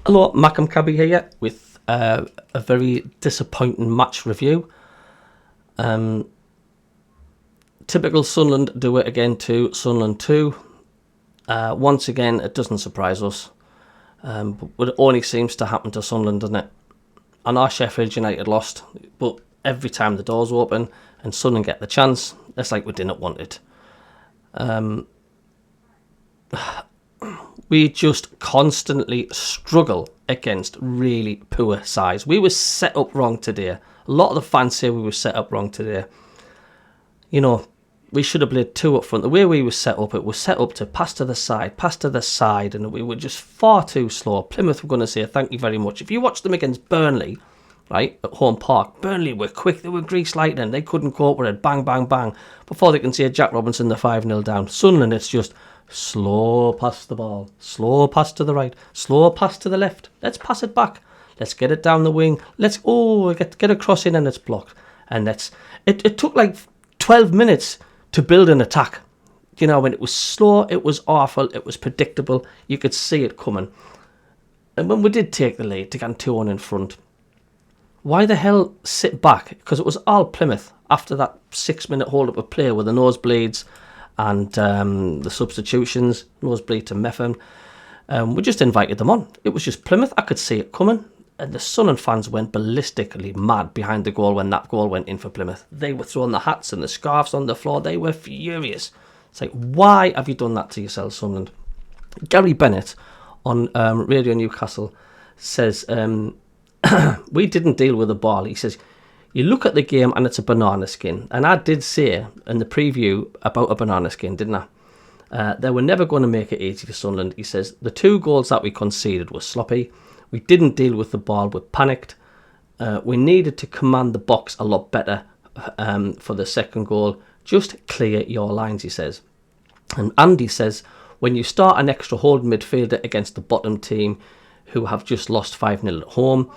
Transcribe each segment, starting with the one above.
Hello, MACKEM CABBIE here with a very disappointing match review. Typical Sunderland do it again to Sunderland 2. Once again, it doesn't surprise us. But it only seems to happen to Sunderland, doesn't it? I know Sheffield United lost, but every time the doors open and Sunderland get the chance, it's like we didn't want it. We just constantly struggle against really poor sides. We were set up wrong today. A lot of the fans say we were set up wrong today. You know, we should have played two up front. The way we were set up, it was set up to pass to the side, and we were just far too slow. Plymouth were going to say thank you very much. If you watch them against Burnley, right, at home park, Burnley were quick. They were grease lightning. They couldn't cope with it. Bang, bang, bang. Before they can say Jack Robinson, they're 5-0 down. Sunderland, it's just slow pass the ball, slow pass to the right, slow pass to the left. Let's pass it back. Let's get it down the wing. Let's get a cross in and it's blocked. And it took like 12 minutes to build an attack. You know, when it was slow, it was awful, it was predictable. You could see it coming. And when we did take the lead to get 2-1 in front, why the hell sit back? Because it was all Plymouth after that 6-minute hold up of play with the nosebleeds and the substitutions, nosebleed to MACKEM. We just invited them on. It was just Plymouth. I could see it coming. And the Sunderland fans went ballistically mad behind the goal when that goal went in for Plymouth. They were throwing the hats and the scarves on the floor. They were furious. It's like, why have you done that to yourself, Sunderland? Gary Bennett on Radio Newcastle says, we didn't deal with the ball. He says, you look at the game and it's a banana skin. And I did say in the preview about a banana skin, didn't I? They were never going to make it easy for Sunderland. He says, the 2 goals that we conceded were sloppy. We didn't deal with the ball. We panicked. We needed to command the box a lot better for the second goal. Just clear your lines, he says. And Andy says, when you start an extra holding midfielder against the bottom team who have just lost 5-0 at home,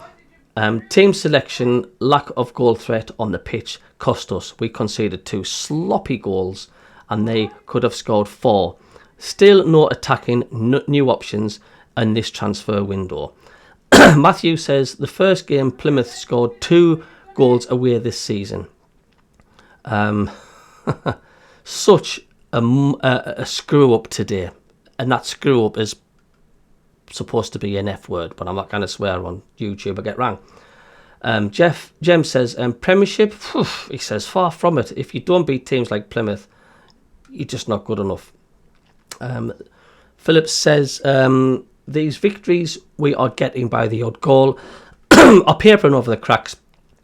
team selection, lack of goal threat on the pitch cost us. We conceded 2 sloppy goals and they could have scored 4. Still no attacking, new options in this transfer window. Matthew says the first game Plymouth scored 2 goals away this season. Such a screw up today, and that screw up is supposed to be an F word, but I'm not going to swear on YouTube. I get wrong. Jem says Premiership. He says far from it. If you don't beat teams like Plymouth, you're just not good enough. Phillips says these victories we are getting by the odd goal are papering over the cracks.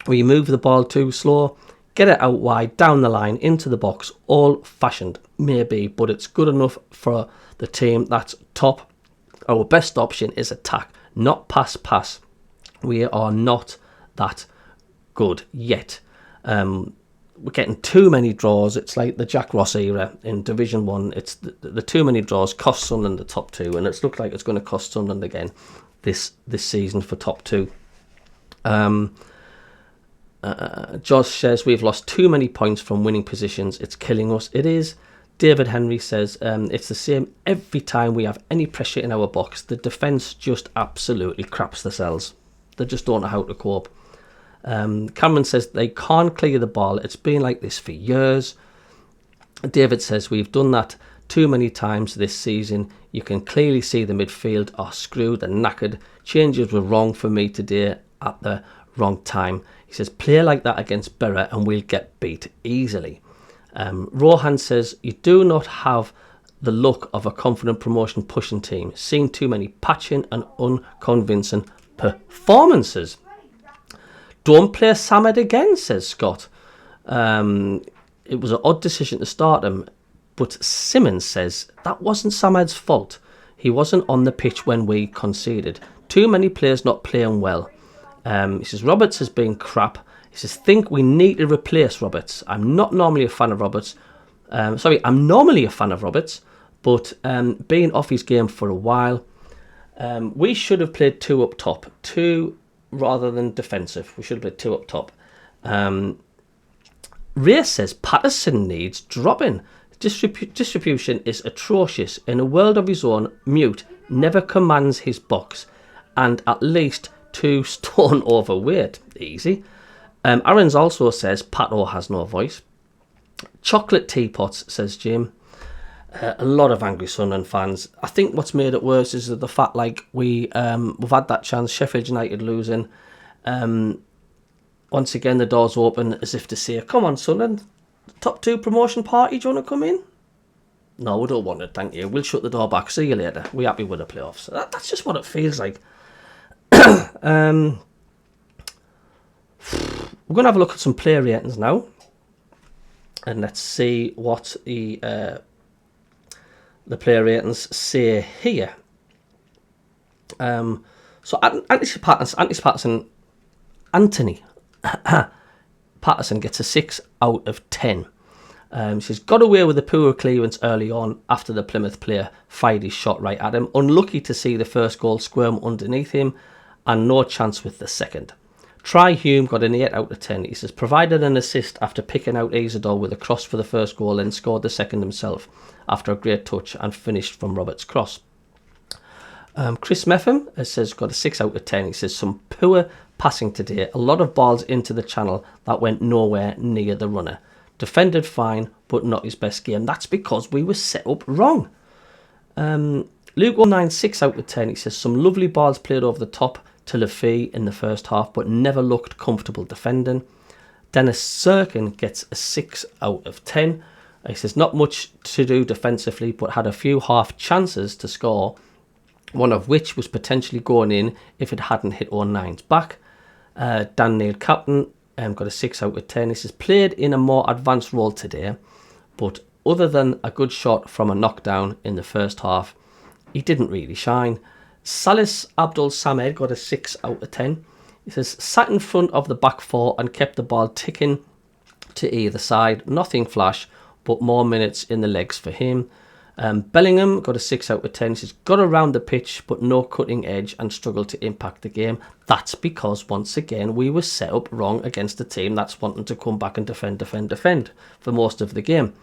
We move the ball too slow, get it out wide, down the line, into the box, old-fashioned, maybe, but it's good enough for the team that's top. Our best option is attack, not pass. We are not that good yet. We're getting too many draws. It's like the Jack Ross era in Division 1. It's the too many draws cost Sunderland the top 2, and it's looked like it's going to cost Sunderland again this season for top 2. Josh says we've lost too many points from winning positions. It's killing us. It is. David Henry says it's the same every time we have any pressure in our box. The defence just absolutely craps themselves. They just don't know how to cope. Cameron says they can't clear the ball. It's been like this for years. David says we've done that too many times this season. You can clearly see the midfield are screwed and knackered. Changes were wrong for me today at the wrong time. He says play like that against Borough and we'll get beat easily. Rohan says you do not have the look of a confident promotion pushing team. Seen too many patching and unconvincing performances. Don't play Samad again, says Scott. It was an odd decision to start him, but Simmons says that wasn't Samad's fault. He wasn't on the pitch when we conceded. Too many players not playing well. He says Roberts has been crap. He says think we need to replace Roberts. I'm not normally a fan of Roberts. I'm normally a fan of Roberts, but being off his game for a while, we should have played 2 up top. 2 rather than defensive. We should have played 2 up top. Ray says Patterson needs dropping. Distribution is atrocious. In a world of his own, Mute never commands his box. and at least 2 stone overweight. Easy. Aaron's also says Pato has no voice. Chocolate teapots, says Jim. A lot of angry Sunderland fans. I think what's made it worse is the fact we've had that chance. Sheffield United losing. Once again, the door's open as if to say, come on, Sunderland, top 2 promotion party, do you want to come in? No, we don't want it, thank you. We'll shut the door back. See you later. We're happy with the playoffs. That's just what it feels like. We're going to have a look at some player ratings now. And let's see what the player ratings say here. So Anthony Patterson gets a 6 out of 10. She's got away with the poor clearance early on after the Plymouth player fired his shot right at him. Unlucky to see the first goal squirm underneath him and no chance with the second. Try Hume got an 8 out of 10. He says, provided an assist after picking out Isidore with a cross for the first goal and scored the second himself after a great touch and finished from Robert's cross. Chris Meffam says, got a 6 out of 10. He says, some poor passing today. A lot of balls into the channel that went nowhere near the runner. Defended fine, but not his best game. That's because we were set up wrong. Luke 19, 6 out of 10. He says, some lovely balls played over the top to Lafay in the first half, but never looked comfortable defending. Dennis Sirkin gets a 6 out of 10. He says, not much to do defensively, but had a few half chances to score, one of which was potentially going in if it hadn't hit 09's back. Dan Neil Captain got a 6 out of 10. He says, played in a more advanced role today, but other than a good shot from a knockdown in the first half, he didn't really shine. Salis Abdul Samed got a 6 out of 10. He says, sat in front of the back 4 and kept the ball ticking to either side. Nothing flash, but more minutes in the legs for him. Bellingham got a 6 out of 10. He says, got around the pitch, but no cutting edge and struggled to impact the game. That's because, once again, we were set up wrong against a team that's wanting to come back and defend for most of the game.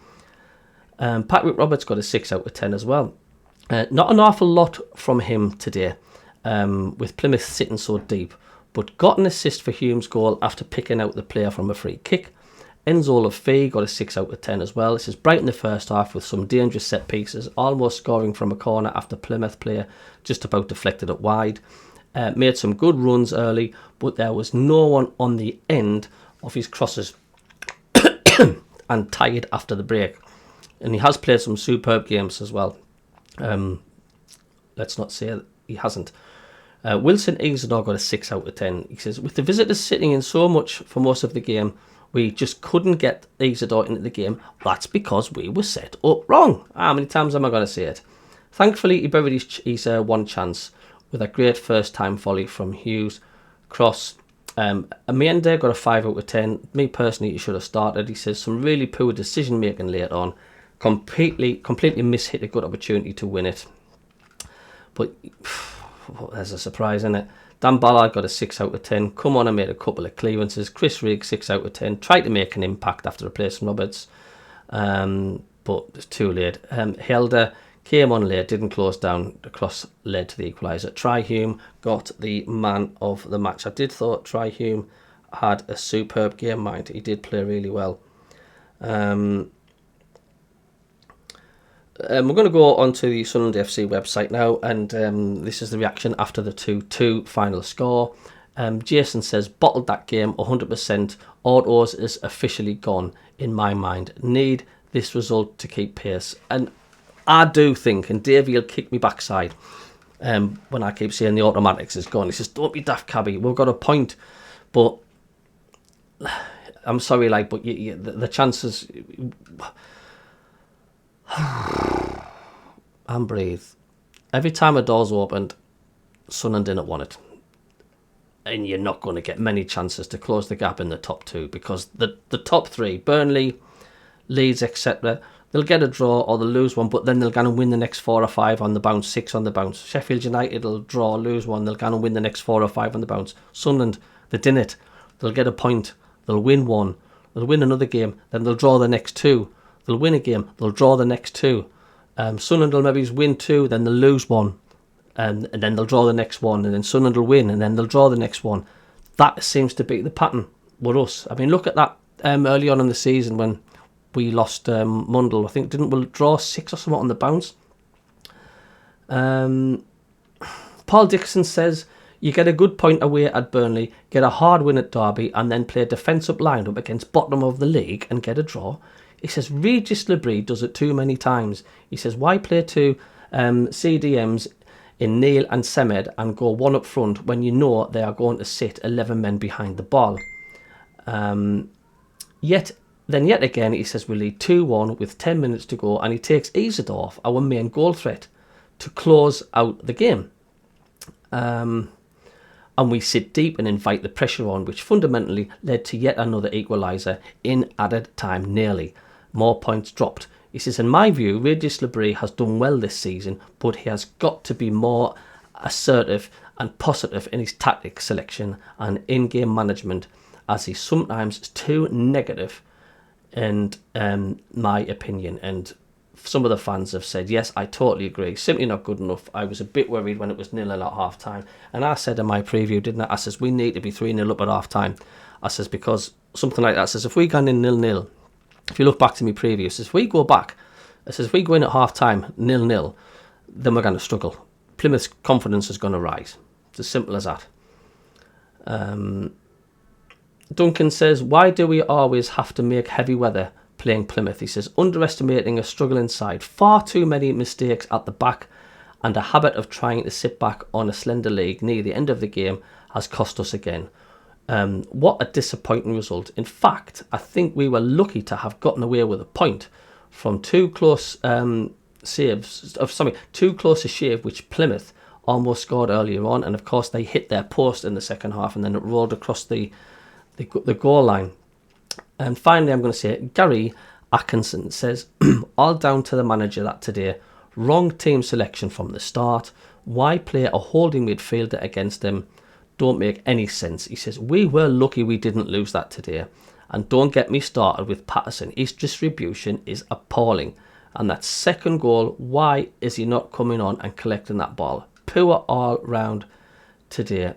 Patrick Roberts got a 6 out of 10 as well. Not an awful lot from him today, with Plymouth sitting so deep, but got an assist for Hume's goal after picking out the player from a free kick. Enzo Lafay got a 6 out of 10 as well. This is bright in the first half with some dangerous set pieces, almost scoring from a corner after Plymouth player just about deflected it wide. Made some good runs early, but there was no one on the end of his crosses and tired after the break. And he has played some superb games as well. Let's not say that he hasn't. Wilson Isidore got a 6 out of 10. He says, with the visitors sitting in so much for most of the game, we just couldn't get Isidore into the game. That's because we were set up wrong. How many times am I going to say it? Thankfully, he buried his one chance with a great first-time volley from Hughes. Cross. Amiende got a 5 out of 10. Me personally, he should have started. He says, some really poor decision-making late on. Completely mishit a good opportunity to win it. But there's a surprise in it. Dan Ballard got a 6 out of 10. Come on and made a couple of clearances. Chris Riggs, 6 out of 10. Tried to make an impact after replacing Roberts. But it's too late. Helder came on late, didn't close down. The cross led to the equaliser. Try Hume got the man of the match. I did thought Try Hume had a superb game, mind. He did play really well. We're going to go onto the Sunderland FC website now, and this is the reaction after the 2-2 final score. Jason says, bottled that game 100%. Autos is officially gone in my mind. Need this result to keep pace. And I do think, and Davey will kick me backside when I keep saying the automatics is gone. He says, don't be daft, Cabby. We've got a point. But I'm sorry, but the chances... and breathe. Every time a door's opened, Sunderland didn't want it. And you're not going to get many chances to close the gap in the top 2 because the top 3, Burnley, Leeds, etc., they'll get a draw or they'll lose one, but then they'll go and win the next 4 or 5 on the bounce, 6 on the bounce. Sheffield United will draw, lose one, they'll go and win the next 4 or 5 on the bounce. Sunderland, they didn't it. They'll get a point, they'll win one, they'll win another game, then they'll draw the next 2. They'll win a game, they'll draw the next 2. Sunderland will maybe win 2, then they'll lose one. and then they'll draw the next one, and then Sunderland will win, and then they'll draw the next one. That seems to be the pattern with us. I mean, look at that early on in the season when we lost Mundle. I think didn't we draw 6 or something on the bounce? Paul Dixon says, you get a good point away at Burnley, get a hard win at Derby, and then play a defence-up line-up against bottom of the league and get a draw. He says, Regis Labrie does it too many times. He says, why play 2 CDMs in Neil and Semed and go 1 up front when you know they are going to sit 11 men behind the ball? Yet again, he says, we lead 2-1 with 10 minutes to go, and he takes Isidorf, our main goal threat, to close out the game. And we sit deep and invite the pressure on, which fundamentally led to yet another equaliser in added time nearly. More points dropped. He says, in my view, Regis Labrie has done well this season, but he has got to be more assertive and positive in his tactic selection and in-game management, as he's sometimes too negative, in my opinion. And some of the fans have said, yes, I totally agree. Simply not good enough. I was a bit worried when it was 0-0 at half time. And I said in my preview, didn't I? I says, we need to be 3-0 up at half time. I says, because something like that, I says, if we go in 0-0, if you look back to me preview, I says, if we go back, I says, if we go in at half time 0-0, then we're going to struggle. Plymouth's confidence is going to rise. It's as simple as that. Duncan says, why do we always have to make heavy weather playing Plymouth? He says, underestimating a struggling side, far too many mistakes at the back, and a habit of trying to sit back on a slender league near the end of the game has cost us again. What a disappointing result. In fact, I think we were lucky to have gotten away with a point from 2 close saves, too close a shave, which Plymouth almost scored earlier on, and of course they hit their post in the second half, and then it rolled across the goal line. And finally, I'm going to say, Gary Atkinson says, all down to the manager that today, wrong team selection from the start. Why play a holding midfielder against them? Don't make any sense. He says, we were lucky we didn't lose that today. And don't get me started with Patterson. His distribution is appalling. And that second goal, why is he not coming on and collecting that ball? Poor all round today.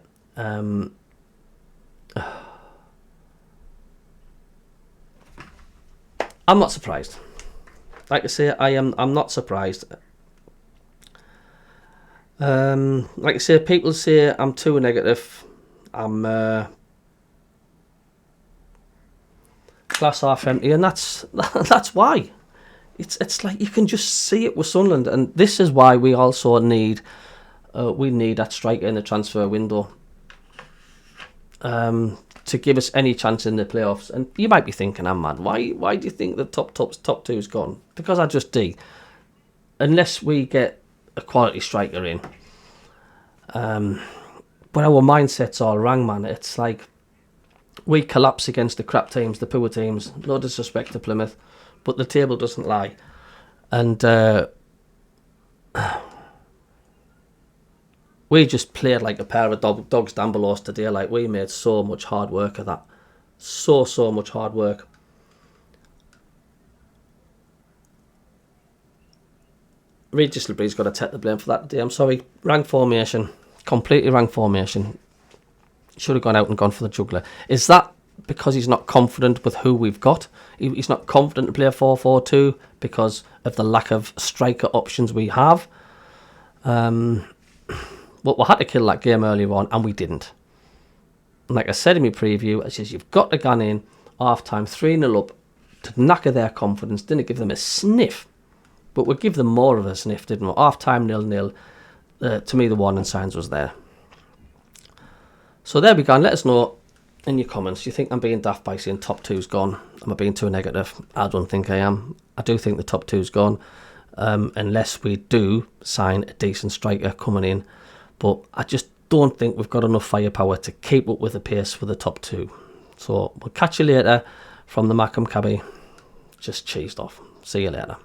I'm not surprised. Like I say, I'm not surprised. Like I say, people say I'm too negative. I'm glass half empty, and that's why. It's like you can just see it with Sunderland, and this is why we also need that striker in the transfer window. To give us any chance in the playoffs. And you might be thinking, I'm mad. Why do you think the top two's gone? Because I just do. Unless we get a quality striker in. But our mindset's all wrong, man. It's like we collapse against the crap teams, the poor teams. No disrespect to Plymouth, but the table doesn't lie. And we just played like a pair of dogs down below us today. Like, we made so much hard work of that. So much hard work. Regis Labrie's got to take the blame for that today. I'm sorry. Wrong formation. Completely wrong formation. Should have gone out and gone for the juggler. Is that because he's not confident with who we've got? He's not confident to play a 4-4-2 because of the lack of striker options we have? But we had to kill that game earlier on, and we didn't. And like I said in my preview, I says you've got to go in half time 3-0 up to knacker their confidence. Didn't give them a sniff, but we'll give them more of a sniff, didn't we? Half time 0-0. To me, the warning signs was there. So there we go. And let us know in your comments. Do you think I'm being daft by saying top two's gone? Am I being too negative? I don't think I am. I do think the top two's gone, unless we do sign a decent striker coming in. But I just don't think we've got enough firepower to keep up with the pace for the top two. So we'll catch you later from the MACKEM CABBIE. Just cheesed off. See you later.